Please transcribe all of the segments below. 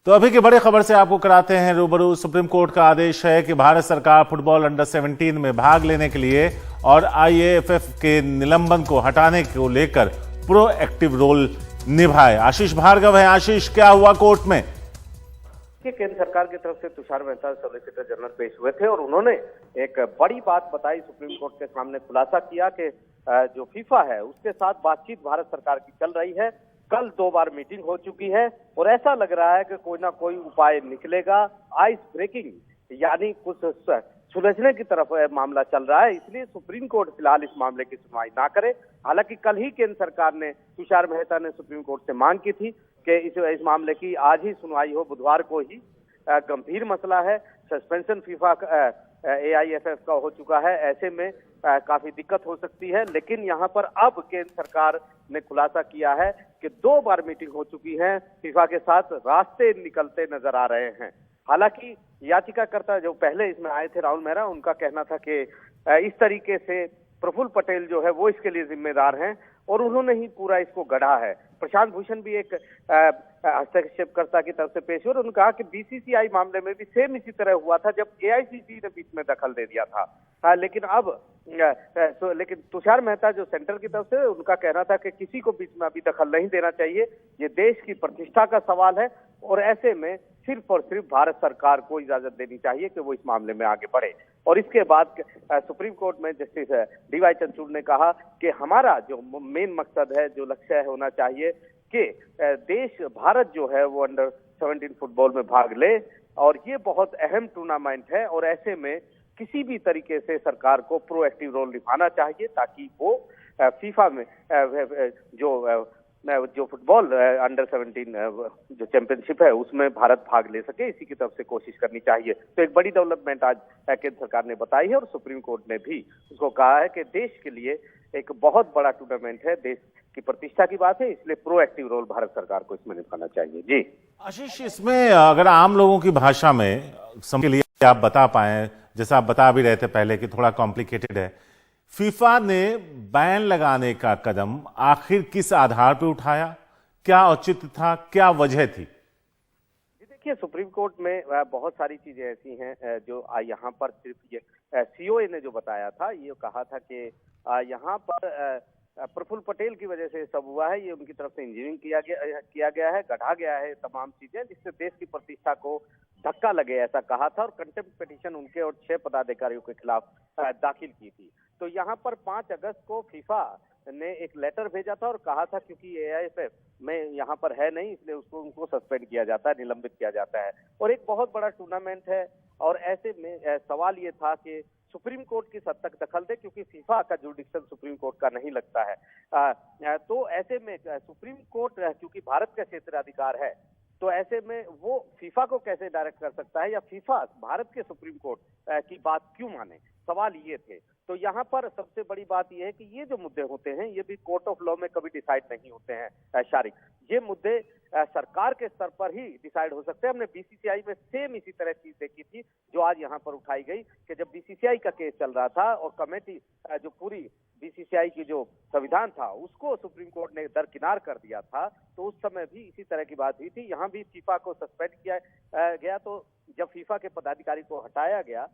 तो अभी की बड़ी खबर से आपको कराते हैं रूबरू। सुप्रीम कोर्ट का आदेश है कि भारत सरकार फुटबॉल अंडर 17 में भाग लेने के लिए और आईएएफएफ के निलंबन को हटाने को लेकर प्रोएक्टिव रोल निभाए। आशीष भार्गव है। आशीष, क्या हुआ कोर्ट में? केंद्र सरकार की तरफ से तुषार मेहता सॉलिसिटर जनरल पेश हुए थे और उन्होंने एक बड़ी बात बताई, सुप्रीम कोर्ट के सामने खुलासा किया कि जो फीफा है उसके साथ बातचीत भारत सरकार की चल रही है। कल 2 बार मीटिंग हो चुकी है और ऐसा लग रहा है कि कोई ना कोई उपाय निकलेगा। आइस ब्रेकिंग यानी कुछ सुलझने की तरफ मामला चल रहा है, इसलिए सुप्रीम कोर्ट फिलहाल इस मामले की सुनवाई ना करे। हालांकि कल ही केंद्र सरकार ने, तुषार मेहता ने सुप्रीम कोर्ट से मांग की थी कि इस मामले की आज ही सुनवाई हो, बुधवार को ही। गंभीर मसला है, सस्पेंशन फीफा एआईएफएफ का हो चुका है, ऐसे में काफी दिक्कत हो सकती है। लेकिन यहाँ पर अब केंद्र सरकार ने खुलासा किया है कि 2 बार मीटिंग हो चुकी है, फीफा के साथ रास्ते निकलते नजर आ रहे हैं। हालांकि याचिकाकर्ता जो पहले इसमें आए थे, राहुल मेहरा, उनका कहना था कि इस तरीके से प्रफुल्ल पटेल जो है वो इसके लिए जिम्मेदार हैं और उन्होंने ही पूरा इसको गढ़ा है। प्रशांत भूषण भी एक हस्तक्षेपकर्ता की तरफ से पेश हुए और उन्होंने कहा कि बीसीसीआई मामले में भी सेम इसी तरह हुआ था जब एआईसीसी ने बीच में दखल दे दिया था। लेकिन तुषार मेहता जो सेंटर की तरफ से, उनका कहना था कि किसी को बीच में अभी दखल नहीं देना चाहिए, ये देश की प्रतिष्ठा का सवाल है और ऐसे में सिर्फ और सिर्फ भारत सरकार को इजाजत देनी चाहिए कि वो इस मामले में आगे बढ़े। और इसके बाद सुप्रीम कोर्ट में जस्टिस डीवाई चंद्रचूड़ ने कहा कि हमारा जो मेन मकसद है, जो लक्ष्य है, होना चाहिए कि देश भारत जो है वो अंडर 17 फुटबॉल में भाग ले और ये बहुत अहम टूर्नामेंट है और ऐसे में किसी भी तरीके से सरकार को प्रोएक्टिव रोल निभाना चाहिए ताकि वो फीफा में जो फुटबॉल अंडर 17 जो चैंपियनशिप है उसमें भारत भाग ले सके, इसी की तरफ से कोशिश करनी चाहिए। तो एक बड़ी डेवलपमेंट आज केंद्र सरकार ने बताई है और सुप्रीम कोर्ट ने भी उसको कहा है कि देश के लिए एक बहुत बड़ा टूर्नामेंट है, देश की प्रतिष्ठा की बात है, इसलिए प्रोएक्टिव रोल भारत सरकार को इसमें निभाना चाहिए। जी आशीष, इसमें अगर आम लोगों की भाषा में समझ के लिए आप बता पाए, जैसा आप बता भी रहे थे पहले कि थोड़ा कॉम्प्लिकेटेड है, फीफा ने बैन लगाने का कदम आखिर किस आधार पर उठाया? क्या औचित्य था, क्या वजह थी? देखिए, सुप्रीम कोर्ट में बहुत सारी चीजें ऐसी हैं जो यहाँ पर सिर्फ ये सीओए ने जो बताया था, ये कहा था कि यहाँ पर प्रफुल्ल पटेल की वजह से सब हुआ है, ये उनकी तरफ से इंजीनियरिंग किया गया है, गढ़ा गया है तमाम चीजें, जिससे देश की प्रतिष्ठा को धक्का लगे, ऐसा कहा था। और कंटेम्प्ट पिटीशन उनके और 6 पदाधिकारियों के खिलाफ दाखिल की थी। तो यहाँ पर 5 अगस्त को फीफा ने एक लेटर भेजा था और कहा था क्योंकि एआईएफएफ में यहाँ पर है नहीं, इसलिए उनको सस्पेंड किया जाता है, निलंबित किया जाता है। और एक बहुत बड़ा टूर्नामेंट है और ऐसे में सवाल ये था कि सुप्रीम कोर्ट किस हद तक दखल दे, क्योंकि फीफा का जुरिडिक्शन सुप्रीम कोर्ट का नहीं लगता है। तो ऐसे में सुप्रीम कोर्ट क्योंकि भारत का क्षेत्राधिकार है, तो ऐसे में वो फीफा को कैसे डायरेक्ट कर सकता है या फीफा भारत के सुप्रीम कोर्ट की बात क्यों माने, सवाल ये थे। तो यहाँ पर सबसे बड़ी बात यह है कि ये जो मुद्दे होते हैं ये भी कोर्ट ऑफ लॉ में कभी डिसाइड नहीं होते हैं शारिक, ये मुद्दे सरकार के स्तर पर ही डिसाइड हो सकते हैं। हमने बीसीसीआई में सेम इसी तरह चीज देखी थी जो आज यहाँ पर उठाई गई कि जब बीसीसीआई का केस चल रहा था और कमेटी जो पूरी बीसीसीआई की जो संविधान था उसको सुप्रीम कोर्ट ने दरकिनार कर दिया था, तो उस समय भी इसी तरह की बात हुई थी। यहाँ भी फीफा को सस्पेंड किया गया, तो जब फीफा के पदाधिकारी को हटाया गया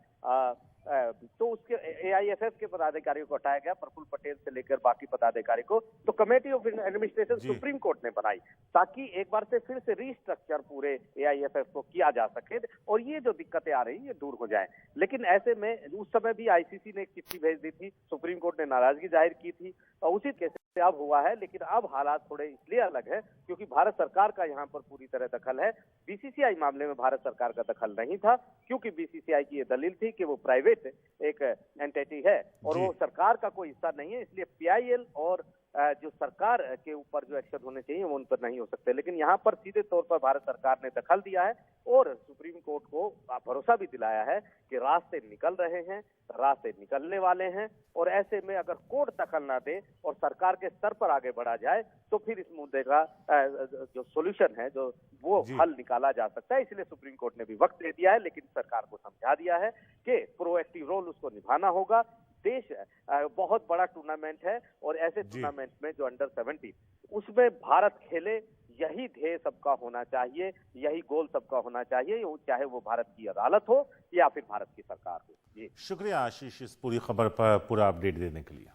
तो उसके एआईएफएफ के पदाधिकारियों को हटाया गया, प्रफुल्ल पटेल से लेकर बाकी पदाधिकारी को। तो committee of administration supreme court ने बनाई ताकि एक बार से फिर से रीस्ट्रक्चर पूरे एआईएफएफ को किया जा सके और ये जो दिक्कतें आ रही ये दूर हो जाए। लेकिन ऐसे में उस समय भी आईसीसी ने एक चिट्ठी भेज दी थी, सुप्रीम कोर्ट ने नाराजगी जाहिर की थी और उसी केस से अब हुआ है। लेकिन अब हालात थोड़े इसलिए अलग है क्योंकि भारत सरकार का यहाँ पर पूरी तरह दखल है। बीसीसीआई मामले में भारत सरकार का दखल नहीं था क्योंकि बीसीसीआई की ये दलील थी कि वो प्राइवेट एक एंटिटी है और वो सरकार का कोई हिस्सा नहीं है, इसलिए पीआईएल और जो सरकार के ऊपर जो एक्शन होने चाहिए वो उन पर नहीं हो सकते। लेकिन यहाँ पर सीधे तौर पर भारत सरकार ने दखल दिया है और सुप्रीम कोर्ट को भरोसा भी दिलाया है कि रास्ते निकल रहे हैं, रास्ते निकलने वाले हैं और ऐसे में अगर कोर्ट दखल ना दे और सरकार के स्तर पर आगे बढ़ा जाए तो फिर इस मुद्दे का जो सोल्यूशन है जो वो हल निकाला जा सकता है। इसलिए सुप्रीम कोर्ट ने भी वक्त दे दिया है, लेकिन सरकार को समझा दिया है कि प्रोएक्टिव रोल उसको निभाना होगा। देश बहुत बड़ा टूर्नामेंट है और ऐसे टूर्नामेंट में जो अंडर 17 उसमें भारत खेले यही ध्येय सबका होना चाहिए, यही गोल सबका होना चाहिए, चाहे वो भारत की अदालत हो या फिर भारत की सरकार हो। जी शुक्रिया आशीष, इस पूरी खबर पर पूरा अपडेट देने के लिए।